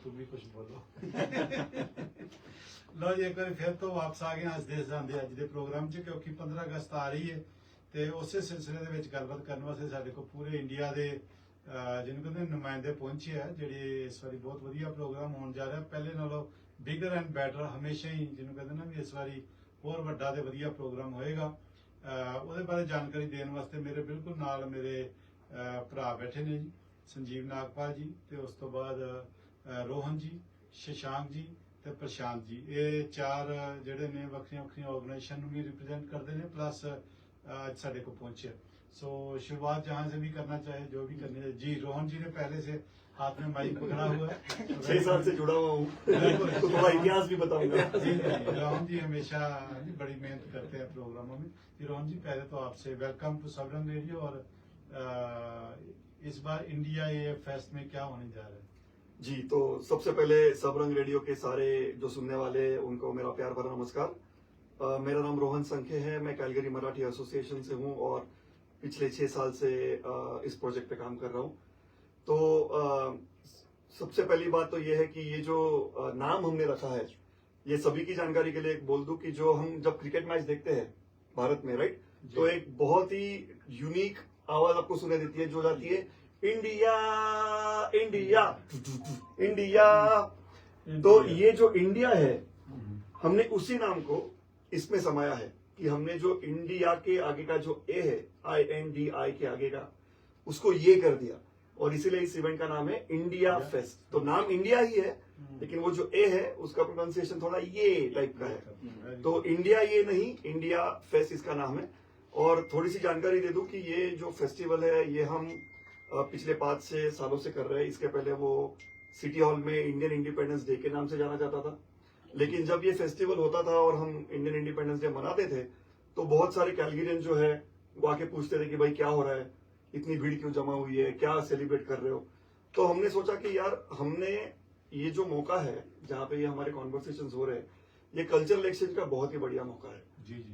तुम भी कुछ बोलो। लो जी, एक बार फिर तो वापस आ गए अज देश जाते अज के प्रोग्राम च, क्योंकि 15 अगस्त आ रही है तो उस सिलसिले के गलबात करने वास्ते साडे कोल पूरे इंडिया के जिन्होंने कहते नुमाइंदे पहुंचे है, जिहड़े इस बारी बहुत वधिया प्रोग्राम होने जा रहा है। पहले नालों बिगर एंड बैटर हमेशा ही जिन्होंने कहते ना भी इस बारी होर वड्डा ते वधिया प्रोग्राम होएगा। ਉਹਦੇ बारे जानकारी देने वास्ते मेरे बिल्कुल नाल मेरे भरा बैठे ने जी, संजीव नागपाल जी, ते उस तो बाद रोहन जी, शशांक जी ते प्रशांत जी। ये चार जिहड़े ने वक्रियां वक्रियां ऑर्गेनाइजेशन भी रिप्रेजेंट करते हैं, प्लस आज साडे को पहुंचे। सो शुरुआत जहां से भी करना चाहे, जो भी करनी है जी। रोहन जी ने पहले से हाथ में माइक पकड़ा हुआ है, 6 साल से जुड़ा हुआ हूँ तो थोड़ा इतिहास भी बताऊंगा। जी रोहन जी हमेशा बड़ी मेहनत करते हैं प्रोग्रामों में। जी रोहन जी, पहले तो आपसे वेलकम टू सबरंग रेडियो। और इस बार इंडिया ये फेस्ट में क्या होने जा रहा है? जी, तो सबसे पहले सबरंग रेडियो के सारे जो सुनने वाले उनको मेरा प्यार भरा नमस्कार। मेरा नाम रोहन संखे है, मैं कैलगरी मराठी एसोसिएशन से हूँ और पिछले 6 साल से इस प्रोजेक्ट पे काम कर रहा हूँ। तो सबसे पहली बात तो ये है कि ये जो नाम हमने रखा है, ये सभी की जानकारी के लिए एक बोल दूं कि जो हम जब क्रिकेट मैच देखते हैं भारत में, राइट, तो एक बहुत ही यूनिक आवाज आपको सुनाई देती है जो जाती है इंडिया इंडिया इंडिया। तो ये जो इंडिया है, हमने उसी नाम को इसमें समाया है कि हमने जो इंडिया के आगे का जो ए है, INDI के आगे का, उसको ये कर दिया और इसीलिए इस इवेंट का नाम है इंडिया फेस्ट। तो नाम इंडिया ही है, लेकिन वो जो ए है उसका प्रोनाउंसिएशन थोड़ा ये टाइप का है। तो इंडिया ये नहीं, इंडिया फेस्ट इसका नाम है। और थोड़ी सी जानकारी दे दूं कि ये जो फेस्टिवल है ये हम पिछले 5-6 सालों से कर रहे हैं। इसके पहले वो सिटी हॉल में इंडियन इंडिपेंडेंस डे के नाम से जाना जाता था, लेकिन जब ये फेस्टिवल होता था और हम इंडियन इंडिपेंडेंस डे मनाते थे तो बहुत सारे कैलगरियन जो है वो आके पूछते थे कि भाई क्या हो रहा है, इतनी भीड़ क्यों जमा हुई है, क्या सेलिब्रेट कर रहे हो। तो हमने सोचा कि यार हमने ये जो मौका है जहाँ पे ये हमारे कॉन्वर्सेशन हो रहे हैं, ये कल्चरल एक्सचेंज का बहुत ही बढ़िया मौका है,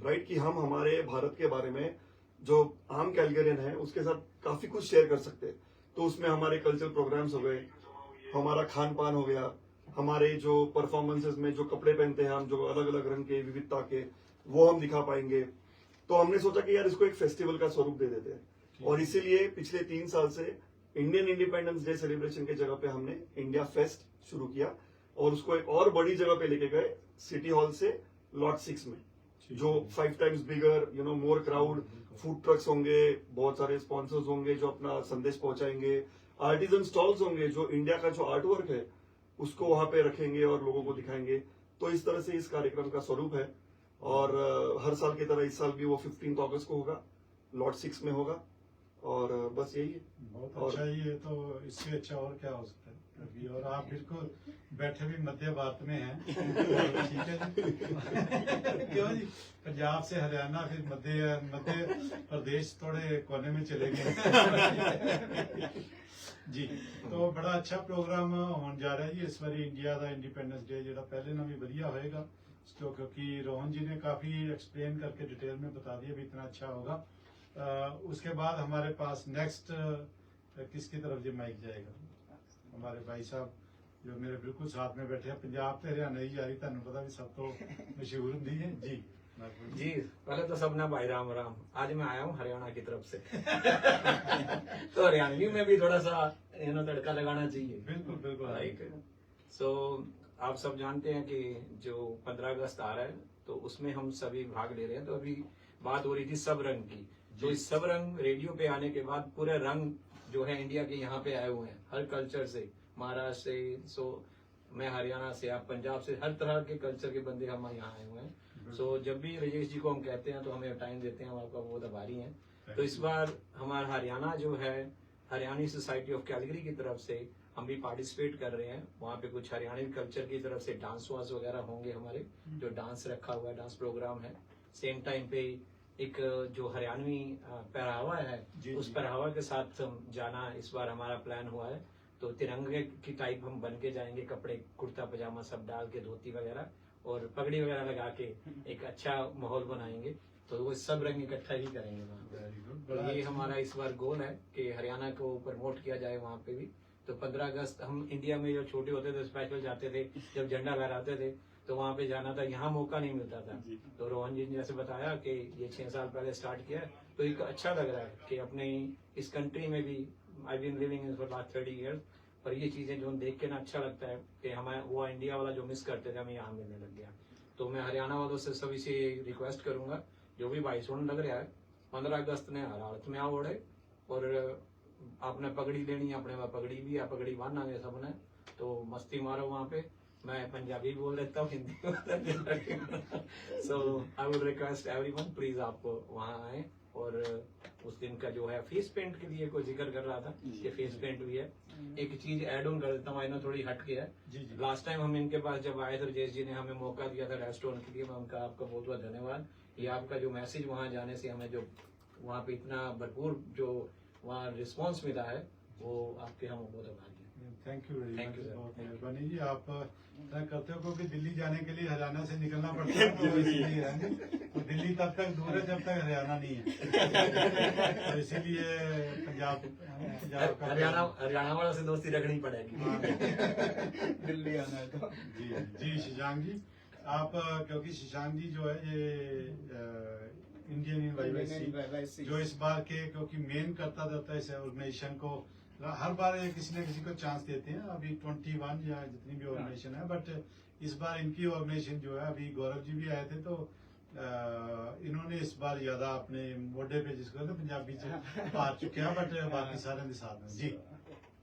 राइट, कि हम हमारे भारत के बारे में जो आम कैलगरियन है उसके साथ काफी कुछ शेयर कर सकते हैं। तो उसमें हमारे कल्चरल प्रोग्राम्स हो गए, हमारा खान पान हो गया, हमारे जो परफॉर्मेंसेस में जो कपड़े पहनते हैं हम, जो अलग अलग रंग के विविधता के, वो हम दिखा पाएंगे। तो हमने सोचा कि यार इसको एक फेस्टिवल का स्वरूप दे देते हैं और इसीलिए पिछले 3 साल से इंडियन इंडिपेंडेंस डे सेलिब्रेशन के जगह पे हमने इंडिया फेस्ट शुरू किया और उसको एक और बड़ी जगह पे लेके गए, सिटी हॉल से लॉट 6 में, जो 5 टाइम्स बिगर, मोर क्राउड, फूड ट्रक्स होंगे, बहुत सारे स्पॉन्सर्स होंगे जो अपना संदेश पहुंचाएंगे, आर्टिजन स्टॉल्स होंगे जो इंडिया का जो आर्ट वर्क है उसको वहां पे रखेंगे और लोगों को दिखाएंगे। तो इस तरह से इस कार्यक्रम का स्वरूप है और हर साल की तरह इस साल भी वो 15 अगस्त को होगा, लॉट 6 में होगा और बस यही है। बहुत अच्छा ही है, तो इससे अच्छा और क्या हो सकता है अभी। और आप बिल्कुल बैठे भी मध्य भारत में हैं, ठीक है जी। क्यों जी, पंजाब से हरियाणा फिर मध्य प्रदेश थोड़े कोने में चले गए जी। तो बड़ा अच्छा प्रोग्राम होने जा रहा है जी इस बार इंडिया का इंडिपेंडेंस डे, जो पहले ना भी वधिया होएगा, क्योंकि रोहन जी ने काफी एक्सप्लेन करके डिटेल में बता दिया भी इतना अच्छा होगा। उसके बाद हमारे पास नेक्स्ट किसकी तरफ जी माइक जाएगा? हमारे भाई साहब जो मेरे बिल्कुल साथ में बैठे हैं, पंजाब ते हरियाणा ही जा रही, तुहानू पता भी सब तो मशहूर होंगी है जी। जी, पहले तो सबना भाई राम राम। आज मैं आया हूँ हरियाणा की तरफ से तो हरियाणवी में भी थोड़ा सा तड़का लगाना चाहिए। बिल्कुल बिल्कुल राइट। सो आप सब जानते हैं कि जो 15 अगस्त आ रहा है तो उसमें हम सभी भाग ले रहे हैं। तो अभी बात हो रही थी सब रंग की, तो इस सब रंग रेडियो पे आने के बाद पूरे रंग जो है इंडिया के यहाँ पे आए हुए हैं, हर कल्चर से, महाराष्ट्र से, सो मैं हरियाणा से, आप पंजाब से, हर तरह के कल्चर के बंदे हम यहाँ आए हुए हैं। सो जब भी राजेश जी को हम कहते हैं तो हमें टाइम देते हैं, हम आपका बहुत आभारी हैं। तो इस बार हमारा हरियाणा जो है, हरियाणी सोसाइटी ऑफ कैलगरी की तरफ से हम भी पार्टिसिपेट कर रहे हैं। वहाँ पे कुछ हरियाणी कल्चर की तरफ से डांस वांस वगैरह होंगे हमारे, जो डांस रखा हुआ है, डांस प्रोग्राम है। सेम टाइम पे एक जो हरियाणवी पहरावा है, उस पहरावा के साथ जाना इस बार हमारा प्लान हुआ है। तो तिरंगे की टाइप हम बन के जाएंगे, कपड़े कुर्ता पजामा सब डाल के, धोती वगैरह और पगड़ी वगैरह लगा के एक अच्छा माहौल बनाएंगे। तो वो सब रंग इकट्ठा ही करेंगे वहाँ पे। तो ये हमारा इस बार गोल है कि हरियाणा को प्रमोट किया जाए वहाँ पे भी। तो 15 अगस्त हम इंडिया में जो छोटे होते थे स्पेशल जाते थे, जब झंडा लहराते थे तो वहाँ पे जाना था, यहाँ मौका नहीं मिलता था। तो रोहन जी ने जैसे बताया कि ये 6 साल पहले स्टार्ट किया, तो एक अच्छा लग रहा है कि अपने इस कंट्री में भी I been living in for last 30 years, पर ये चीजें जो देख के ना अच्छा लगता है कि हमें वो इंडिया वाला जो मिस करते थे हमें यहाँ मिलने लग गया। तो मैं हरियाणा वालों से सभी से रिक्वेस्ट करूंगा, जो भी भाई सुन लग रहा है 15 अगस्त ने हर हालत में आओ ओढ़े, और आपने पगड़ी लेनी है, अपने वहाँ पगड़ी भी है, पगड़ी बांधना है सबने, तो मस्ती मारो वहाँ पे। मैं पंजाबी बोल लेता हूँ, Hindi so I would request everyone please आप वहाँ आए। और उस दिन का जो है फेस पेंट के लिए कोई जिक्र कर रहा था कि फेस पेंट भी है। एक चीज ऐड ऑन कर देता हूँ, आई नो थोड़ी हट के है। लास्ट टाइम हम इनके पास जब आए थे, राजेश जी ने हमें मौका दिया था रेस्टोरेंट के लिए, मैं उनका आपका बहुत बहुत धन्यवाद। ये आपका जो मैसेज वहाँ जाने से हमें जो वहाँ पे इतना भरपूर जो वहाँ रिस्पॉन्स मिला है, वो आपके हम बहुत आभारी हैं। Thank you very Thank much, you, sir. बहुत मेहरबानी जी। आप तय करते हो क्योंकि दिल्ली जाने के लिए हरियाणा से निकलना पड़ता है, तो इसलिए है नहीं, तो दिल्ली तब तक दूर है जब तक हरियाणा नहीं है, तो इसीलिए पंजाब का हरियाणा वालों से दोस्ती रखनी पड़ेगी। दिल्ली आना है तो। जी जी शशांक जी, आप क्योंकि शशांक जी जो है ये इंडियन इनवाइसी जो इस बार के क्योंकि मेन करता रहता है इस ऑर्गेनाइजेशन को, हर बार ये किसी न किसी को चांस देते हैं। अभी 21 या जितनी भी ऑर्गेनाइजेशन है, बट इस बार इनकी ऑर्गेनाइजेशन जो है, अभी गौरव जी भी आए थे, तो इन्होंने इस बार ज्यादा अपने मोढे पे जिसको कहते हैं पंजाबी से पा चुके हैं, बट बाकी सारे के साथ हैं। जी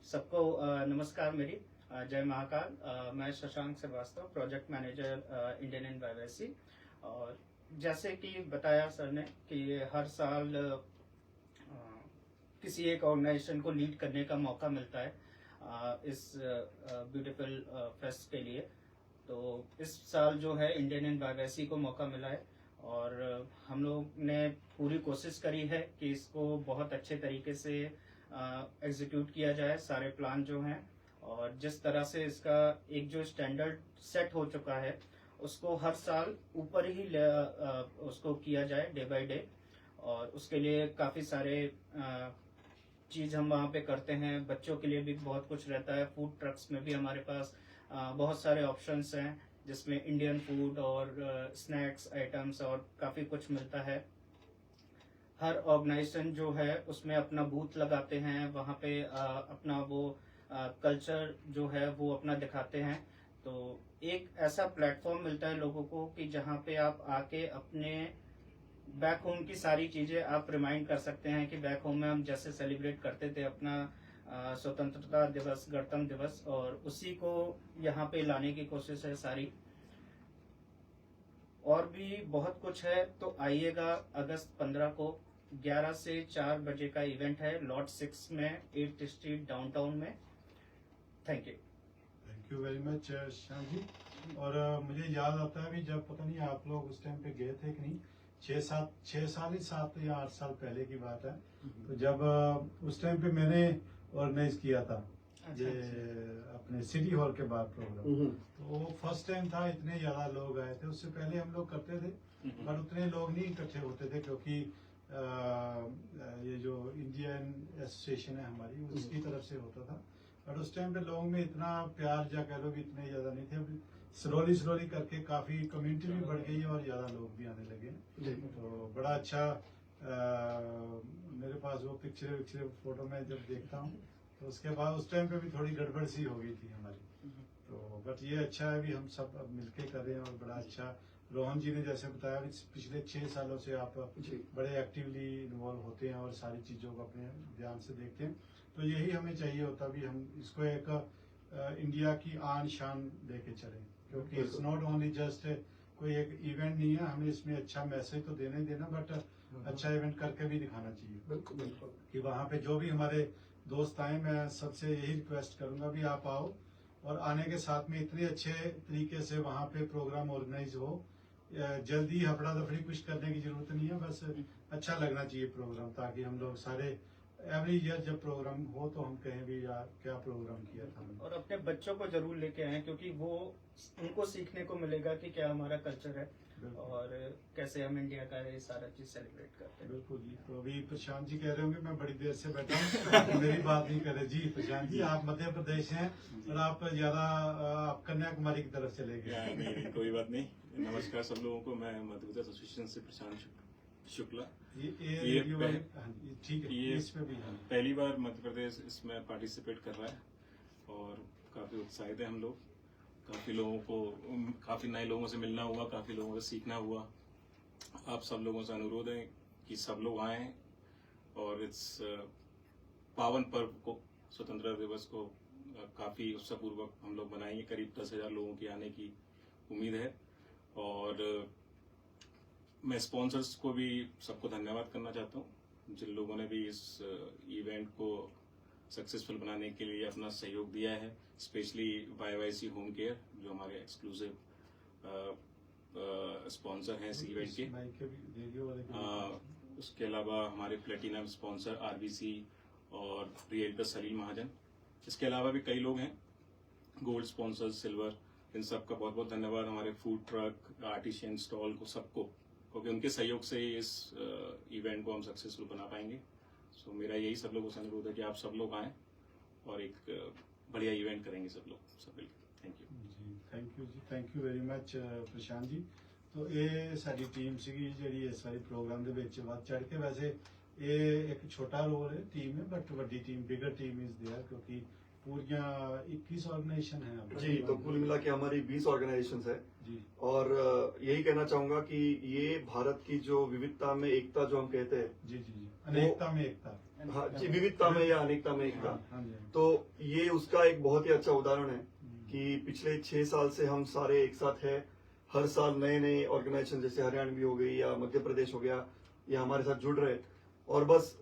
सबको नमस्कार, मेरी जय महाकाल। मैं Shashank Srivastava, project manager Indian इनवाइसी। और जैसे कि बताया सर ने कि हर साल किसी एक ऑर्गेनाइजेशन को लीड करने का मौका मिलता है इस ब्यूटीफुल फेस्ट के लिए। तो इस साल जो है इंडियन इनवाइसी को मौका मिला है, और हम लोग ने पूरी कोशिश करी है कि इसको बहुत अच्छे तरीके से एग्जीक्यूट किया जाए, सारे प्लान जो हैं, और जिस तरह से इसका एक जो स्टैंडर्ड सेट हो चुका है उसको हर साल ऊपर ही उसको किया जाए डे बाय डे। और उसके लिए काफ़ी सारे चीज़ हम वहाँ पे करते हैं। बच्चों के लिए भी बहुत कुछ रहता है, फूड ट्रक्स में भी हमारे पास बहुत सारे ऑप्शंस हैं, जिसमें इंडियन फूड और स्नैक्स आइटम्स और काफ़ी कुछ मिलता है। हर ऑर्गेनाइजेशन जो है उसमें अपना बूथ लगाते हैं, वहाँ पे अपना वो कल्चर जो है वो अपना दिखाते हैं। तो एक ऐसा प्लेटफॉर्म मिलता है लोगों को कि जहाँ पे आप आके अपने बैक होम की सारी चीज़ें आप रिमाइंड कर सकते हैं कि बैक होम में हम जैसे सेलिब्रेट करते थे अपना स्वतंत्रता दिवस, गणतंत्र दिवस, और उसी को यहाँ पे लाने की कोशिश है सारी। और भी बहुत कुछ है, तो आइएगा अगस्त 15 को 11 से 4 बजे का इवेंट है, लॉट 6 में 8th स्ट्रीट डाउनटाउन में। Thank you very much Shyam ji. और मुझे याद आता है भी जब पता नहीं आप लोग उस टाइम पे गए थे कि नहीं, 7 या 8 साल पहले की बात है। तो जब उस टाइम पे मैंने ऑर्गेनाइज किया था ये अपने सिटी हॉल के बाद प्रोग्राम, तो वो फर्स्ट टाइम था, इतने ज्यादा लोग आए थे। उससे पहले हम लोग करते थे पर उतने लोग नहीं इकट्ठे होते थे, क्योंकि ये जो इंडियन एसोसिएशन है हमारी, उसकी तरफ से होता था। और उस टाइम पे लोगों में इतना प्यार या कह लो भी इतने ज्यादा नहीं थे। अभी स्लोली करके काफी कम्युनिटी भी बढ़ गई है और ज्यादा लोग भी आने लगे। तो बड़ा अच्छा मेरे पास वो पिक्चर फोटो में जब देखता हूँ, तो उसके बाद उस टाइम पे भी थोड़ी गड़बड़ सी हो गई थी हमारी। तो बट ये अच्छा है भी हम सब अब मिलके कर रहे हैं, और बड़ा अच्छा। रोहन जी ने जैसे बताया पिछले 6 सालों से आप बड़े एक्टिवली इन्वॉल्व होते हैं और सारी चीजों को अपने ध्यान से देखते हैं। तो यही हमें चाहिए होता भी हम इसको एक इंडिया की आन शान लेके चलें, क्योंकि इट्स नॉट ओनली जस्ट कोई एक इवेंट नहीं है, हमें इसमें अच्छा मैसेज तो देना ही देना, बट अच्छा इवेंट करके भी दिखाना चाहिए। बिल्कुल बिल्कुल। कि वहाँ पे जो भी हमारे दोस्त आए, मैं सबसे यही रिक्वेस्ट करूंगा भी आप आओ, और आने के साथ में इतने अच्छे तरीके से वहाँ पे प्रोग्राम ऑर्गेनाइज हो। जल्दी हफड़ा दफड़ी कुछ करने की जरूरत नहीं है, बस अच्छा लगना चाहिए प्रोग्राम, ताकि हम लोग सारे एवरी ईयर जब प्रोग्राम हो तो हम कहें भी यार क्या प्रोग्राम किया था हमने। और अपने बच्चों को जरूर लेके आए, क्योंकि वो उनको सीखने को मिलेगा कि क्या हमारा कल्चर है बिल्कुल। और कैसे हम इंडिया का ये सारा चीज सेलिब्रेट करते हैं। बिल्कुल जी। तो अभी प्रशांत जी कह रहे होंगे मैं बड़ी देर से बैठा हूँ मेरी बात नहीं करे जी। प्रशांत जी आप मध्य प्रदेश हैं और आप ज्यादा आप कन्याकुमारी की तरफ चले गए। नहीं, कोई बात नहीं। नमस्कार सब लोगों को। मैं मध्य प्रदेश एसोसिएशन से प्रशांत शुक्ला। ये ये रेडियो वाले हाँ जी, ठीक है ये इस पे भी हाँ। पहली बार मध्य प्रदेश इसमें पार्टिसिपेट कर रहा है और काफी उत्साहित है हम लोग। काफी नए लोगों से मिलना हुआ, काफी लोगों से सीखना हुआ। आप सब लोगों से अनुरोध है कि सब लोग आए और इस पावन पर्व को, स्वतंत्रता दिवस को काफी उत्साहपूर्वक हम लोग मनाएंगे। करीब 10,000 लोगों के आने की उम्मीद है। और मैं स्पॉन्सर्स को भी सबको धन्यवाद करना चाहता हूँ जिन लोगों ने भी इस इवेंट को सक्सेसफुल बनाने के लिए अपना सहयोग दिया है। स्पेशली YYC होम केयर जो हमारे एक्सक्लूसिव स्पॉन्सर हैं इस इवेंट के। माइक के भी रेडियो वाले के उसके अलावा हमारे प्लेटिनम स्पॉन्सर RBC और रिएल्टर सलील महाजन। इसके अलावा भी कई लोग हैं, गोल्ड स्पॉन्सर, सिल्वर, इन सबका बहुत बहुत धन्यवाद। हमारे फूड ट्रक, आर्टिशियन स्टॉल को, सबको, क्योंकि उनके सहयोग से ही इस इवेंट को हम सक्सेसफुल बना पाएंगे। सो मेरा यही सब लोगों से अनुरोध है कि आप सब लोग आएं और एक बढ़िया इवेंट करेंगे सब लोग, सब मिलकर। थैंक यू जी। थैंक यू जी, thank you very much Prashant ji. तो ये साडी टीम ਸੀਗੀ ਜਿਹੜੀ ਇਸ ਵਾਲੀ ਪ੍ਰੋਗਰਾਮ ਦੇ ਵਿੱਚ ਵੱਧ ਚੜ ਕੇ, ਵੈਸੇ ਇਹ ਇੱਕ ਛੋਟਾ ਰੋਲ ਹੈ ਟੀਮ ਹੈ ਬਟ ਵੱਡੀ team, bigger team is there, क्योंकि पूरियां 21 ऑर्गेनाइजेशन है अब जी। तो कुल मिला के हमारी 20 ऑर्गेनाइजेशन है जी। और यही कहना चाहूंगा कि ये भारत की जो विविधता में एकता जो हम कहते हैं, जी जी जी, अनेकता में एकता। हाँ जी, विविधता में या अनेकता में एकता, हाँ जी। तो ये उसका एक बहुत ही अच्छा उदाहरण है कि पिछले 6 साल से हम सारे एक साथ हैं। हर साल नए नए ऑर्गेनाइजेशन जैसे हरियाणवी हो गई या मध्य प्रदेश हो गया, ये हमारे साथ जुड़ रहे। और बस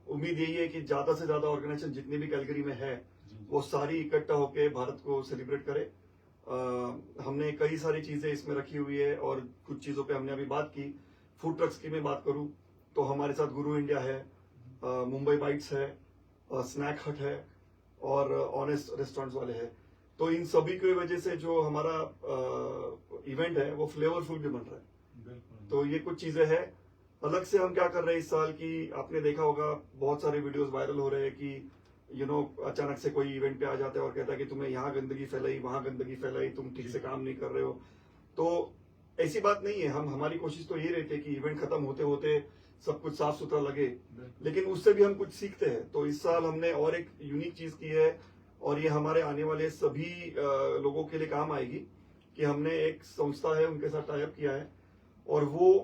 उम्मीद यही है कि ज्यादा से ज्यादा ऑर्गेनाइजेशन जितने भी कैलगरी में है वो सारी इकट्ठा होकर भारत को सेलिब्रेट करे। हमने कई सारी चीजें इसमें रखी हुई है और कुछ चीजों पे हमने अभी बात की। फूड ट्रक्स की मैं बात करूं तो हमारे साथ गुरु इंडिया है, मुंबई बाइट्स है, स्नैक हट है और ऑनेस्ट रेस्टोरेंट्स वाले हैं। तो इन सभी की वजह से जो हमारा इवेंट है वो फ्लेवरफुल भी बन रहा है। बिल्कुल। तो ये कुछ चीजें हैं। अलग से हम क्या कर रहे हैं इस साल की, आपने देखा होगा बहुत सारे वीडियोस वायरल हो रहे हैं कि अचानक से कोई इवेंट पे आ जाता है और कहता है कि तुम्हें यहाँ गंदगी फैलाई, वहां गंदगी फैलाई, तुम ठीक से काम नहीं कर रहे हो। तो ऐसी बात नहीं है। हमारी कोशिश तो ये रहती है कि इवेंट खत्म होते होते सब कुछ साफ सुथरा लगे, लेकिन उससे भी हम कुछ सीखते हैं। तो इस साल हमने और एक यूनिक चीज की है और ये हमारे आने वाले सभी लोगों के लिए काम आएगी कि हमने एक संस्था है उनके साथ टाई अप किया है और वो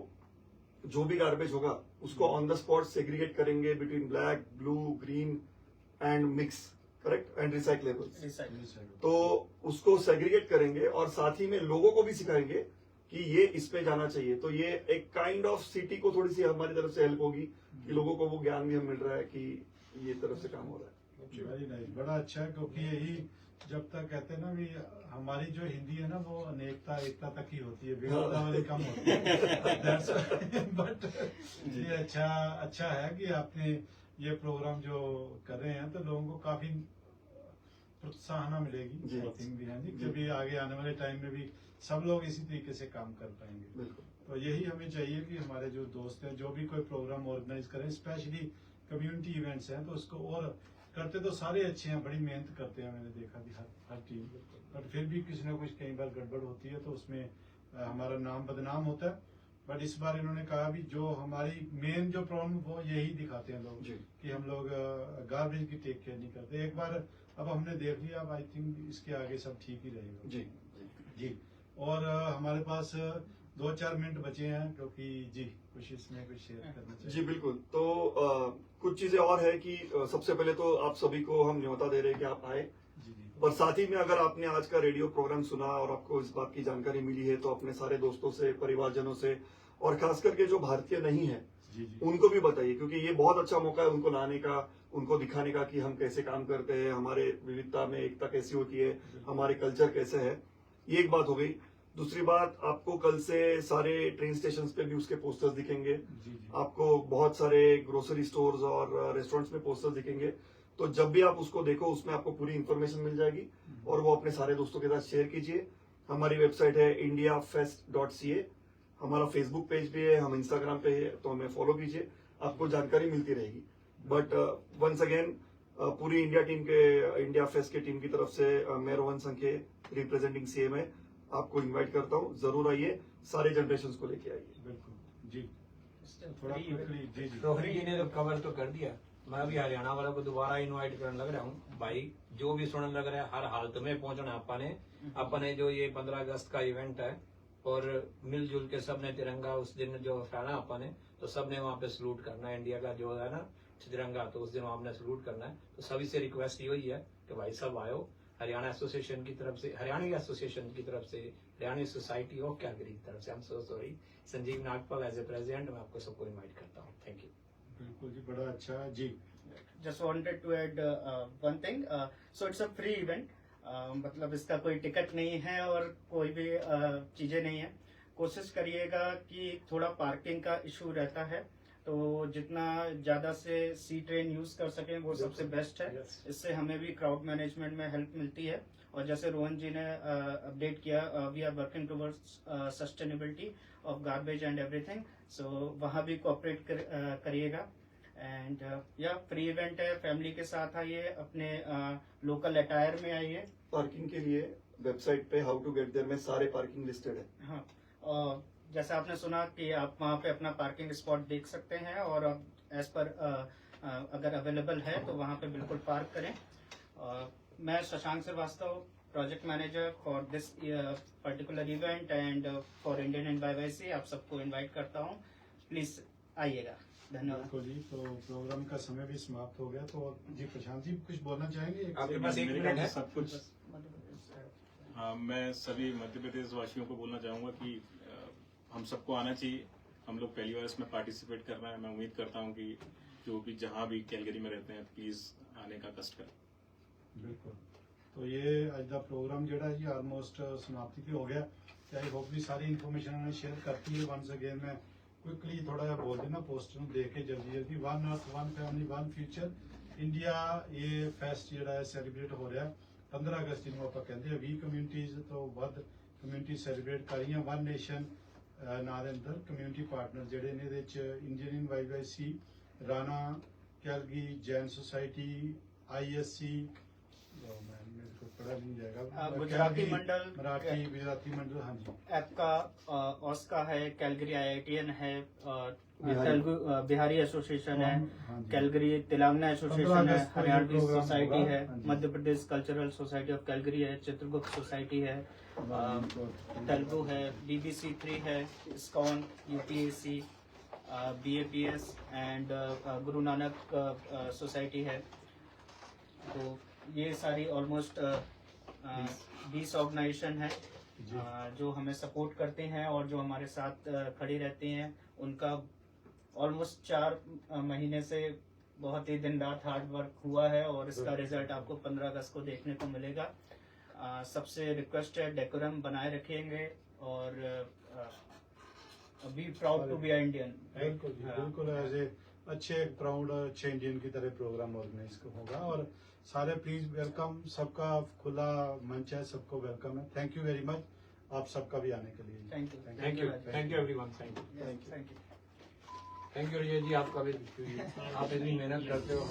जो भी गार्बेज होगा उसको ऑन द स्पॉट सेग्रीगेट करेंगे between black, blue, green and mix, correct, and recyclables. तो उसको सेग्रीगेट करेंगे और साथ ही में लोगों को भी सिखाएंगे कि ये इस पे जाना चाहिए। तो ये एक काइंड ऑफ सिटी को थोड़ी सी हमारी तरफ से हेल्प होगी कि लोगों को वो ज्ञान भी हम मिल रहा है कि ये तरफ से काम हो रहा है। वेरी नाइस, बड़ा अच्छा है, क्योंकि यही जब तक कहते हैं ना भी हमारी जो हिंदी है ना वो अनेकता एकता तक ही होती है, विविधता वाली कम होती है। बट ये अच्छा है कि आपने ये प्रोग्राम जो कर रहे हैं तो लोगों को काफी प्रोत्साहन मिलेगी। जी। आई थिंक भी है जी, कभी आगे आने वाले टाइम में भी सब लोग इसी तरीके से काम कर पाएंगे। बिल्कुल। तो यही हमें चाहिए कि हमारे जो दोस्त हैं जो भी कोई प्रोग्राम ऑर्गेनाइज करें, स्पेशली कम्युनिटी इवेंट्स हैं, तो उसको और करते तो सारे अच्छे हैं, बड़ी मेहनत करते हैं, मैंने देखा भी हर टीम। बट फिर भी किसी न कुछ कई बार गड़बड़ होती है तो उसमें हमारा नाम बदनाम होता है। बट इस बार इन्होंने कहा भी जो हमारी मेन जो प्रॉब्लम वो यही दिखाते हैं लोग जी। कि हम लोग गार्बेज की टेक केयर नहीं करते। एक बार अब हमने देख लिया, अब आई थिंक इसके आगे सब ठीक ही रहेगा। जी जी। और हमारे पास 2-4 मिनट बचे हैं, क्योंकि जी कुछ इसमें कुछ शेयर करना चाहिए। जी बिल्कुल। तो कुछ चीजें और है कि सबसे पहले तो आप सभी को हम न्योता दे रहे हैं कि आप आए, जी जी पर साथ ही में अगर आपने आज का रेडियो प्रोग्राम सुना और आपको इस बात की जानकारी मिली है तो अपने सारे दोस्तों से, परिवारजनों से और खास करके जो भारतीय नहीं है जी जी उनको भी बताइए, क्योंकि ये बहुत अच्छा मौका है उनको लाने का, उनको दिखाने का कि हम कैसे काम करते हैं, हमारे विविधता में एकता कैसी होती है, हमारे कल्चर कैसे है। ये एक बात हो गई। दूसरी बात, आपको कल से सारे ट्रेन स्टेशन पे भी उसके पोस्टर्स दिखेंगे। जी जी आपको बहुत सारे ग्रोसरी स्टोर्स और रेस्टोरेंट्स में पोस्टर्स दिखेंगे। तो जब भी आप उसको देखो, उसमें आपको पूरी इंफॉर्मेशन मिल जाएगी और वो अपने सारे दोस्तों के साथ शेयर कीजिए। हमारी वेबसाइट है indiafest.ca। हमारा फेसबुक पेज भी है, हम इंस्टाग्राम पे है, तो हमें फॉलो कीजिए, आपको जानकारी मिलती रहेगी। बट वंस अगेन पूरी इंडिया फेस्ट के टीम की तरफ से मैं रोहन संखे रिप्रेजेंटिंग सीएम है, आपको इनवाइट करता हूँ। जरूर आइए, सारे जनरेशन को लेके आइए। बिल्कुल जी। थोड़ा क्विकली जी जी रोहरी जी ने तो कवर तो कर दिया। मैं भी हरियाणा वालों को दोबारा इनवाइट करने लग रहा हूँ भाई, जो भी सुनने लग रहा है हर हालत में पहुंचना अपने जो ये 15 अगस्त का इवेंट है, और मिलजुल के सबने तिरंगा उस दिन जो फहराना अपने, तो सबने वहाँ पे सलूट करना है इंडिया का जो है ना तिरंगा, तो उस दिन हमने सलूट करना है। तो सभी से रिक्वेस्ट ये ही है कि भाई सब आयो, हरियाणा एसोसिएशन की तरफ से, हरियाणा एसोसिएशन की तरफ से, हरियाणा सोसाइटी ऑफ कैलगरी की तरफ से, I am so sorry, Sanjeev Nagpal as a president, मैं आपको सबको इनवाइट करता हूँ। Thank you. बिल्कुल जी, बड़ा अच्छा है जी। Just wanted to add one thing. So it's a free event. मतलब इसका कोई टिकट नहीं है और कोई भी चीजें नहीं है। कोशिश करिएगा कि थोड़ा पार्किंग का इशू रहता है, तो जितना ज्यादा से सी ट्रेन यूज कर सकें वो सबसे बेस्ट है। इससे हमें भी क्राउड मैनेजमेंट में हेल्प मिलती है। और जैसे रोहन जी ने अपडेट किया, we are working towards sustainability of garbage and everything, so वहाँ भी कोऑपरेट करिएगा। एंड या फ्री इवेंट है, फैमिली के साथ आइए, अपने लोकल अटायर में आइए। पार्किंग के लिए वेबसाइट पे हाउ टू गेट देयर में सारे पार्किंग लिस्टेड है। हाँ, और जैसा आपने सुना कि आप वहाँ पे अपना पार्किंग स्पॉट देख सकते हैं, और एज पर अगर अवेलेबल है तो वहाँ पे बिल्कुल पार्क करें। मैं Shashank Srivastava, project manager for this particular event and for Indian NYYC, आप सबको इनवाइट करता हूँ, प्लीज आइएगा। धन्यवाद। बिल्कुल जी। तो प्रोग्राम का समय भी समाप्त हो गया, तो जी प्रशांत जी कुछ बोलना चाहेंगे? आपके पास एक मेरे मिनट ख्याल है। से सब कुछ। हाँ, मैं सभी मध्य प्रदेश वासियों को बोलना चाहूंगा कि हम सबको आना चाहिए। हम लोग पहली बार इसमें पार्टिसिपेट कर रहे हैं। मैं उम्मीद करता हूँ कि जो भी जहाँ भी कैलगरी में रहते हैं प्लीज आने का कष्ट करें। बिल्कुल। तो ये आज का प्रोग्राम ਜਿਹੜਾ ਜੀ ਆਲਮੋਸਟ ਸਮਾਪਤੀ ਤੇ ਹੋ ਗਿਆ, ਤੇ ਆਈ ਹੋਪ ਵੀ ਸਾਰੀ ਇਨਫੋਰਮੇਸ਼ਨ ਉਹਨੇ ਸ਼ੇਅਰ ਕਰਤੀ ਹੈ। ਵਨਸ ਅਗੇਨ ਮੈਂ क्विकली थोड़ा जिहा बोल देना पोस्टर ਨੂੰ देख के जल्दी जल्दी। One earth one family one future India, ये फेस्ट ਜਿਹੜਾ ਹੈ ਸੈਲੀਬ੍ਰੇਟ ਹੋ ਰਿਹਾ 15 ਅਗਸਤ ਨੂੰ। ਆਪਾਂ ਕਹਿੰਦੇ ਆ 20 ਕਮਿਊਨਿਟੀਜ਼ ਤੋਂ ਵੱਧ ਕਮਿਊਨਿਟੀ ਸੈਲੀਬ੍ਰੇਟ ਕਰ ਰਹੀਆਂ। ਵਨ ਨੇਸ਼ਨ ਨਾਂ ਦੇ ਅੰਦਰ ਕਮਿਊਨਿਟੀ ਪਾਰਟਨਰ ਜਿਹੜੇ ਨੇ, ਇਹਦੇ ਵਿੱਚ Indian YYC, Rana, Calgary, Jain society, ISC, मेरे को पढ़ा नहीं जाएगा, गुजराती मंडल, मराठी गुजराती मंडल, हाँ जी, आपका ऑस्का है, कैलगरी IITN है, बिहारी। तेलुगु बिहारी एसोसिएशन है, हाँ जी। कैलगरी तेलंगाना एसोसिएशन है, अगस्त को ये हरियाणवी प्रोग्राम सोसाइटी होगा, है, हाँ जी। Madhya Pradesh cultural society of Calgary है, चित्रगुप्त सोसाइटी है, तेलुगु है, BBC3 है, ISKCON, UPAC, BAPS and Guru Nanak society है। तो ये सारी ऑलमोस्ट 20 ऑर्गेनाइजेशन है जो हमें सपोर्ट करते हैं और जो हमारे साथ खड़ी रहती हैं। उनका ऑलमोस्ट 4 महीने से बहुत ही दिन रात हार्ड वर्क हुआ है और इसका रिजल्ट आपको 15 अगस्त को देखने को मिलेगा। सबसे रिक्वेस्ट है, डेकोरम बनाए रखेंगे और be proud to be Indian. बिल्कुल जी, बिल्कुल एज ए अच्छे प्राउड अच्छे इंडियन की तरह प्रोग्राम ऑर्गेनाइज होगा। और सारे प्लीज वेलकम, सबका खुला मंच है, सबको वेलकम है। थैंक यू वेरी मच आप सबका भी आने के लिए। Thank you, thank you everyone, thank you. Thank you. Thank you Ajay ji, आपका भी, आप इतनी मेहनत करते हो।